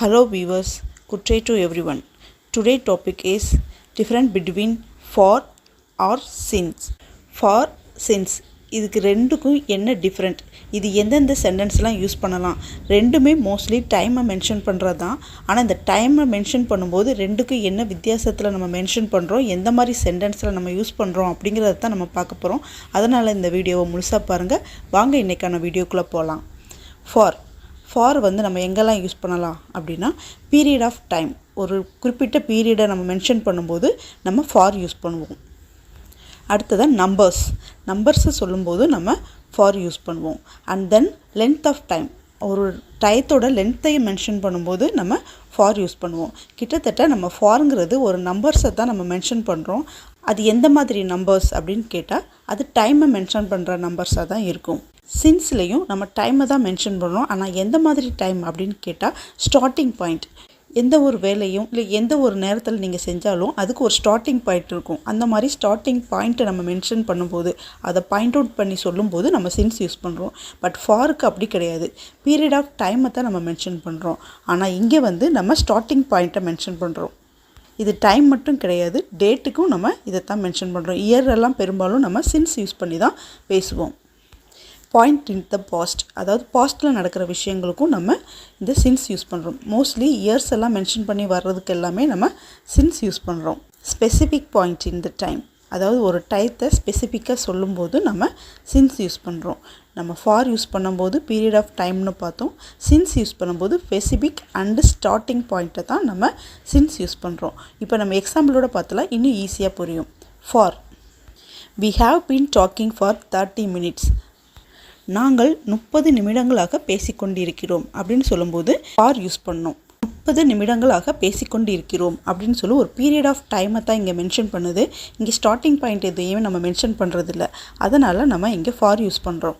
Hello viewers, good day to everyone. Today's topic is difference between for or since. For since இதுக்கு ரெண்டுக்கும் என்ன different, இது எந்தெந்த சென்டென்ஸ்லாம் use பண்ணலாம், ரெண்டுமே மோஸ்ட்லி டைமை மென்ஷன் பண்ணுறது தான். ஆனால் இந்த டைமை மென்ஷன் பண்ணும்போது ரெண்டுக்கும் என்ன வித்தியாசத்தில் நம்ம மென்ஷன் பண்ணுறோம், எந்த மாதிரி சென்டென்ஸில் நம்ம யூஸ் பண்ணுறோம் அப்படிங்கிறத தான் நம்ம பார்க்க போகிறோம். அதனால் இந்த வீடியோவை முழுசாக பாருங்கள். வாங்க இன்றைக்கான வீடியோக்குள்ளே போகலாம். ஃபார் வந்து நம்ம எங்கெல்லாம் யூஸ் பண்ணலாம் அப்படின்னா, பீரியட் ஆஃப் டைம், ஒரு குறிப்பிட்ட பீரியடை நம்ம மென்ஷன் பண்ணும்போது நம்ம ஃபார் யூஸ் பண்ணுவோம். அடுத்ததான் நம்பர்ஸை சொல்லும்போது நம்ம ஃபார் யூஸ் பண்ணுவோம். And then length of time, ஒரு டயத்தோட லென்த்தையை மென்ஷன் பண்ணும்போது நம்ம ஃபார் யூஸ் பண்ணுவோம். கிட்டத்தட்ட நம்ம ஃபாருங்கிறது ஒரு நம்பர்ஸை தான் நம்ம மென்ஷன் பண்ணுறோம். அது எந்த மாதிரி நம்பர்ஸ் அப்படின்னு கேட்டால் அது டைமை மென்ஷன் பண்ணுற நம்பர்ஸாக தான் இருக்கும். சின்ஸ்லேயும் நம்ம டைமை தான் மென்ஷன் பண்ணுறோம். ஆனால் எந்த மாதிரி டைம் அப்படின்னு கேட்டால் ஸ்டார்டிங் பாயிண்ட். எந்த ஒரு வேலையும் இல்லை எந்த ஒரு நேரத்தில் நீங்கள் செஞ்சாலும் அதுக்கு ஒரு ஸ்டார்டிங் பாயிண்ட் இருக்கும். அந்த மாதிரி ஸ்டார்டிங் பாயிண்ட்டை நம்ம மென்ஷன் பண்ணும்போது, அதை பாயிண்ட் அவுட் பண்ணி சொல்லும்போது நம்ம சின்ஸ் யூஸ் பண்ணுறோம். பட் ஃபாருக்கு அப்படி கிடையாது. பீரியட் ஆஃப் டைமை தான் நம்ம மென்ஷன் பண்ணுறோம். ஆனால் இங்கே வந்து நம்ம ஸ்டார்டிங் பாயிண்ட்டை மென்ஷன் பண்ணுறோம். இது டைம் மட்டும் கிடையாது, டேட்டுக்கும் நம்ம இதை தான் மென்ஷன் பண்ணுறோம். இயரெல்லாம் பெரும்பாலும் நம்ம சின்ஸ் யூஸ் பண்ணி தான் பேசுவோம். பாயிண்ட் இன் த பாஸ்ட், அதாவது பாஸ்ட்டில் நடக்கிற விஷயங்களுக்கும் நம்ம இந்த சின்ஸ் யூஸ் பண்ணுறோம். மோஸ்ட்லி இயர்ஸ் எல்லாம் மென்ஷன் பண்ணி வர்றதுக்கு எல்லாமே நம்ம சின்ஸ் யூஸ் பண்ணுறோம். Specific point in the time, அதாவது ஒரு டயத்தை ஸ்பெசிஃபிக்காக சொல்லும்போது நம்ம சின்ஸ் யூஸ் பண்ணுறோம். நம்ம ஃபார் யூஸ் பண்ணும்போது பீரியட் ஆஃப் டைம்னு பார்த்தோம். சின்ஸ் யூஸ் பண்ணும்போது ஸ்பெசிஃபிக் அண்டு ஸ்டார்டிங் பாயிண்ட்டை தான் நம்ம சின்ஸ் யூஸ் பண்ணுறோம். இப்போ நம்ம எக்ஸாம்பிளோட பார்த்தலாம், இன்னும் ஈஸியாக புரியும். For, we have been talking for 30 minutes. நாங்கள் 30 நிமிடங்களாக பேசிக்கொண்டிருக்கிறோம் அப்படின்னு சொல்லும்போது ஃபார் யூஸ் பண்ணோம். 30 நிமிடங்களாக பேசிக்கொண்டிருக்கிறோம் அப்படின்னு சொல்லி ஒரு பீரியட் ஆஃப் டைமை தான் இங்கே மென்ஷன் பண்ணுது. இங்கே ஸ்டார்டிங் பாயிண்ட் எதையுமே நம்ம மென்ஷன் பண்ணுறதில்ல. அதனால் நம்ம இங்கே ஃபார் யூஸ் பண்ணுறோம்.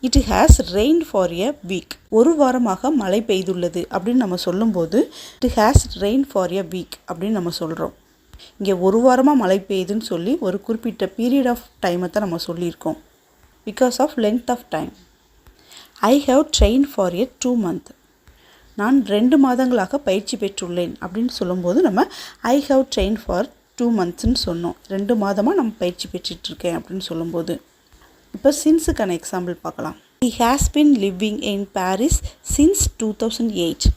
It has rain for a week, ஒரு வாரமாக மழை பெய்துள்ளது அப்படின்னு நம்ம சொல்லும்போது it has rain for a week அப்படின்னு நம்ம சொல்கிறோம். இங்கே ஒரு வாரமாக மழை பெய்யுதுன்னு சொல்லி ஒரு குறிப்பிட்ட பீரியட் ஆஃப் டைமை தான் நம்ம சொல்லியிருக்கோம். Because of length of time. I have train for a 2 months. நான் 2 மாதங்களாக பயிற்சி பெற்றுள்ளேன் அப்படின்னு சொல்லும்போது நம்ம ஐ ஹவ் ட்ரெயின் ஃபார் 2 monthsன்னு சொன்னோம். 2 மாதமாக நம்ம பயிற்சி பெற்றுட்ருக்கேன் அப்படின்னு சொல்லும்போது. இப்போ சின்ஸுக்கான எக்ஸாம்பிள் பார்க்கலாம். He has been living in Paris since 2008.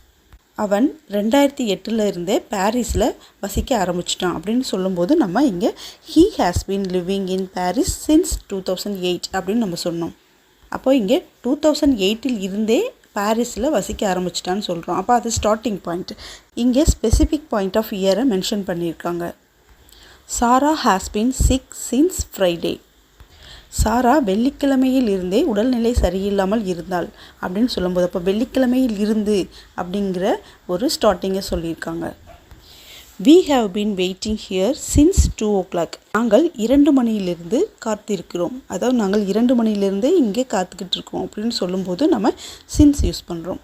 அவன் 2008 இருந்தே பாரிஸில் வசிக்க ஆரம்பிச்சிட்டான் அப்படின்னு சொல்லும்போது நம்ம இங்கே he has been living in Paris since 2008 அப்படின்னு நம்ம சொன்னோம். அப்போ இங்கே 2008 இருந்தே பாரிஸில் வசிக்க ஆரம்பிச்சிட்டான்னு சொல்கிறோம். அப்போ அது ஸ்டார்டிங் பாயிண்ட். இங்கே ஸ்பெசிஃபிக் பாயிண்ட் ஆஃப் இயரை மென்ஷன் பண்ணியிருக்காங்க. Sarah has been sick since Friday. Sarah வெள்ளிக்கிழமையில் இருந்தே உடல்நிலை சரியில்லாமல் இருந்தாள் அப்படின்னு சொல்லும்போது அப்போ வெள்ளிக்கிழமையில் இருந்து அப்படிங்கிற ஒரு ஸ்டார்டிங்கை சொல்லியிருக்காங்க. We have been waiting here since 2 o'clock. நாங்கள் 2 மணியிலிருந்து காத்திருக்கிறோம். அதாவது நாங்கள் 2 மணியிலிருந்தே இங்கே காத்துக்கிட்டு இருக்கோம் அப்படின்னு சொல்லும்போது நம்ம சின்ஸ் யூஸ் பண்ணுறோம்.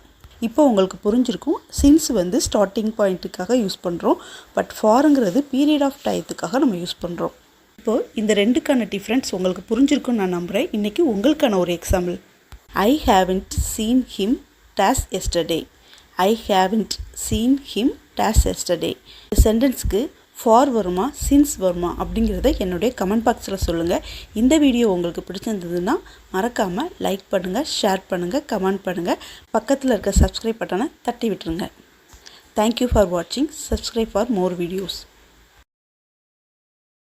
இப்போ உங்களுக்கு புரிஞ்சிருக்கும், சின்ஸ் வந்து ஸ்டார்டிங் பாயிண்ட்டுக்காக யூஸ் பண்ணுறோம். பட் ஃபாருங்கிறது பீரியட் ஆஃப் டயத்துக்காக நம்ம யூஸ் பண்ணுறோம். இப்போது இந்த ரெண்டுக்கான டிஃப்ரென்ஸ் உங்களுக்கு புரிஞ்சிருக்குன்னு நான் நம்புகிறேன். இன்றைக்கி உங்களுக்கான ஒரு எக்ஸாம்பிள். ஐ haven't seen him days yesterday. ஐ haven't seen him days yesterday. இந்த சென்டென்ஸ்க்கு ஃபார் வருமா சின்ஸ் வருமா அப்படிங்கிறத என்னுடைய கமெண்ட் பாக்ஸில் சொல்லுங்கள். இந்த வீடியோ உங்களுக்கு பிடிச்சிருந்ததுன்னா மறக்காமல் லைக் பண்ணுங்கள், ஷேர் பண்ணுங்கள், கமெண்ட் பண்ணுங்கள். பக்கத்தில் இருக்க சப்ஸ்கிரைப் பட்டனை தட்டி விட்டுருங்க. தேங்க்யூ ஃபார் வாட்சிங். Subscribe for more videos.